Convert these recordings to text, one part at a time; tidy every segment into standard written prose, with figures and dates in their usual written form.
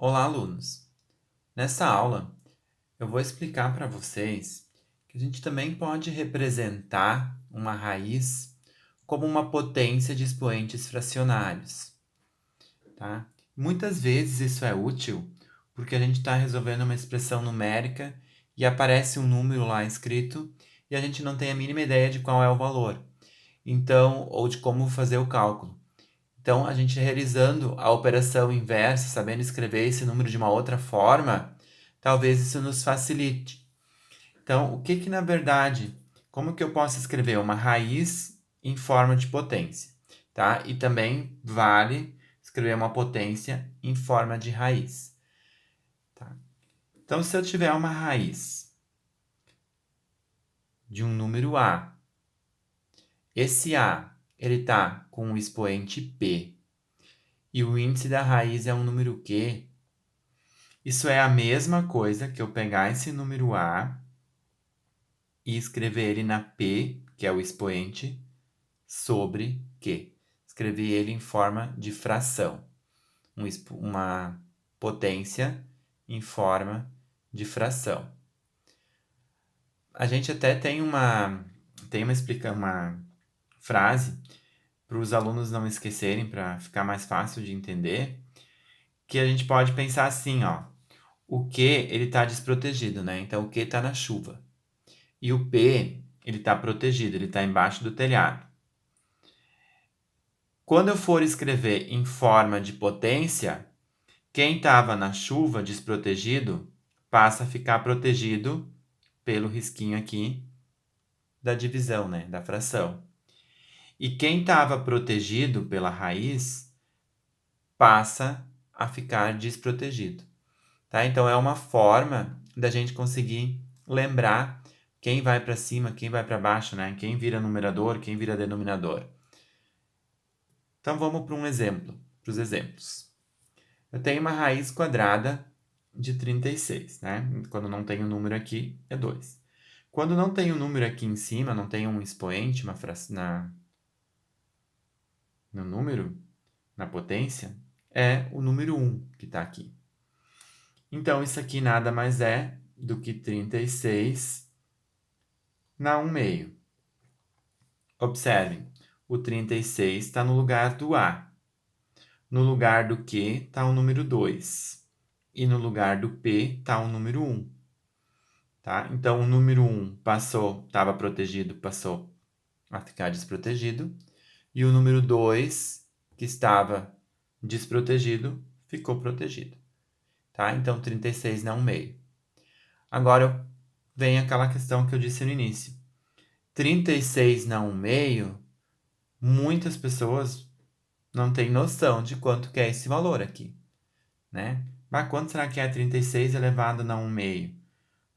Olá, alunos! Nessa aula, eu vou explicar para vocês que a gente também pode representar uma raiz como uma potência de expoentes fracionários, tá? Muitas vezes isso é útil porque a gente está resolvendo uma expressão numérica e aparece um número lá escrito e a gente não tem a mínima ideia de qual é o valor, então, ou de como fazer o cálculo. Então, a gente realizando a operação inversa, sabendo escrever esse número de uma outra forma, talvez isso nos facilite. Então, o que que na verdade, como que eu posso escrever uma raiz em forma de potência, tá? E também vale escrever uma potência em forma de raiz, tá? Então, se eu tiver uma raiz de um número A, esse A, ele tá com o expoente P, e o índice da raiz é um número Q. Isso é a mesma coisa que eu pegar esse número A e escrever ele na P, que é o expoente, sobre Q. Escrever ele em forma de fração. Uma potência em forma de fração. A gente até tem uma frase para os alunos não esquecerem, para ficar mais fácil de entender, que a gente pode pensar assim, ó. O Q, ele está desprotegido, né? Então, o Q está na chuva. E o P, ele está protegido, ele está embaixo do telhado. Quando eu for escrever em forma de potência, quem estava na chuva desprotegido passa a ficar protegido pelo risquinho aqui da divisão, né? Da fração. E quem estava protegido pela raiz passa a ficar desprotegido. Tá? Então, é uma forma da gente conseguir lembrar quem vai para cima, quem vai para baixo, né? Quem vira numerador, quem vira denominador. Então, vamos para um exemplo, para os exemplos. Eu tenho uma raiz quadrada de 36, né? Quando não tem o número aqui, é 2. Quando não tem o número aqui em cima, não tem um expoente no número, na potência, é o número 1 que está aqui. Então, isso aqui nada mais é do que 36 na 1 meio. Observem, o 36 está no lugar do A. No lugar do Q está o número 2. E no lugar do P está o número 1. Tá? Então, o número 1 estava protegido, passou a ficar desprotegido. E o número 2, que estava desprotegido, ficou protegido. Tá? Então, 36 não meio. Agora vem aquela questão que eu disse no início. 36 não meio, muitas pessoas não têm noção de quanto que é esse valor aqui, né? Mas quanto será que é 36 elevado a 1 meio?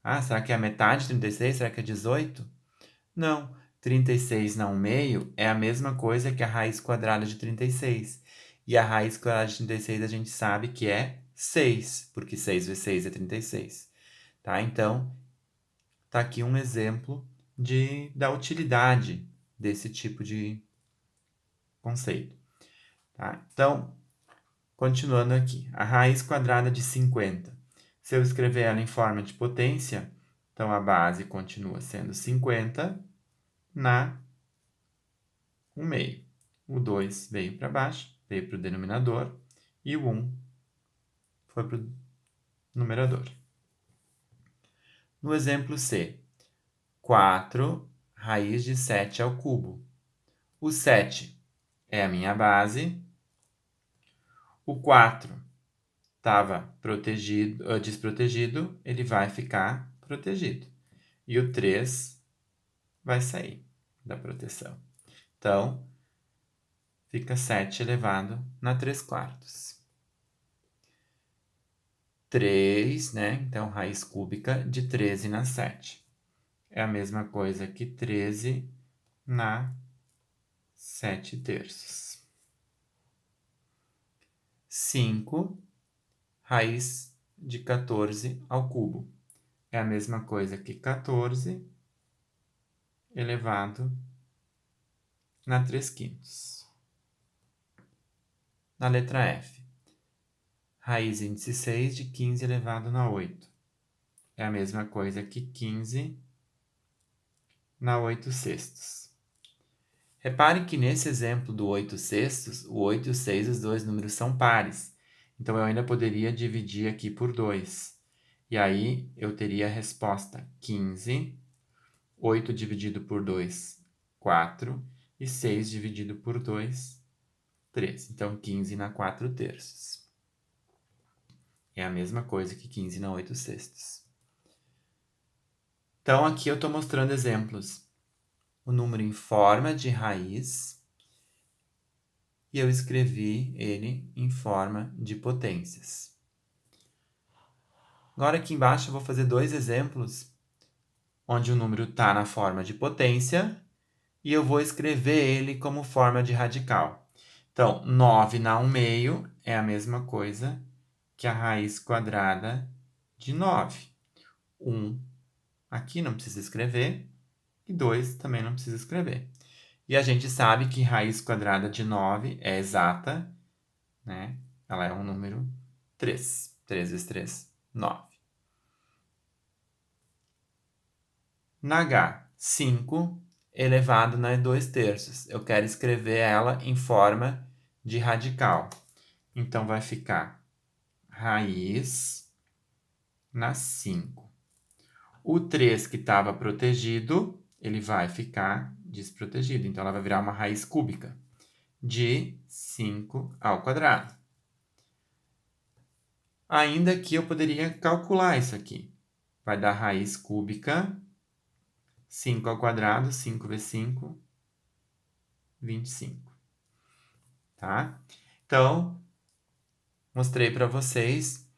Ah, será que é a metade de 36? Será que é 18? Não, 36 na 1 meio é a mesma coisa que a raiz quadrada de 36. E a raiz quadrada de 36 a gente sabe que é 6, porque 6 vezes 6 é 36. Tá? Então, tá aqui um exemplo da utilidade desse tipo de conceito. Tá? Então, continuando aqui, a raiz quadrada de 50. Se eu escrever ela em forma de potência, então a base continua sendo 50 na 1 meio. O 2 veio para baixo, veio para o denominador, e o 1 foi para o numerador. No exemplo C, 4 raiz de 7 ao cubo. O 7 é a minha base, o 4 estava desprotegido, ele vai ficar protegido. E o 3 vai sair da proteção. Então, fica 7 elevado na 3 quartos. 3, né? Então, raiz cúbica de 13 na 7. É a mesma coisa que 13 na 7 terços. 5 raiz de 14 ao cubo. É a mesma coisa que 14 elevado na 3 quintos. Na letra F, raiz índice 6 de 15 elevado na 8. É a mesma coisa que 15 na 8 sextos. Repare que nesse exemplo do 8 sextos, o 8 e o 6, os dois números são pares. Então, eu ainda poderia dividir aqui por 2. E aí, eu teria a resposta 15, 8 dividido por 2, 4, e 6 dividido por 2, 3. Então, 15 na 4 terços. É a mesma coisa que 15 na 8 sextos. Então, aqui eu estou mostrando exemplos. O número em forma de raiz e eu escrevi ele em forma de potências. Agora aqui embaixo eu vou fazer dois exemplos onde o número está na forma de potência e eu vou escrever ele como forma de radical. Então, 9 na 1 meio é a mesma coisa que a raiz quadrada de 9. 1 aqui não precisa escrever e 2 também não precisa escrever. E a gente sabe que raiz quadrada de 9 é exata, né? Ela é um número 3. 3 vezes 3, 9. Na H, 5 elevado na 2 terços. Eu quero escrever ela em forma de radical. Então, vai ficar raiz na 5. O 3 que estava protegido, ele vai ficar desprotegido. Então, ela vai virar uma raiz cúbica de 5 ao quadrado. Ainda que eu poderia calcular isso aqui. Vai dar raiz cúbica, 5 ao quadrado, 5 vezes 5, 25. Tá? Então, mostrei para vocês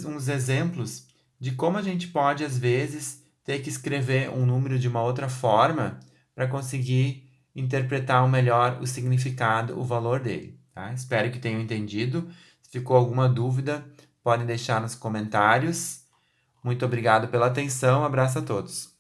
uns exemplos de como a gente pode, às vezes, ter que escrever um número de uma outra forma para conseguir interpretar melhor o significado, o valor dele. Tá? Espero que tenham entendido. Se ficou alguma dúvida, podem deixar nos comentários. Muito obrigado pela atenção. Abraço a todos.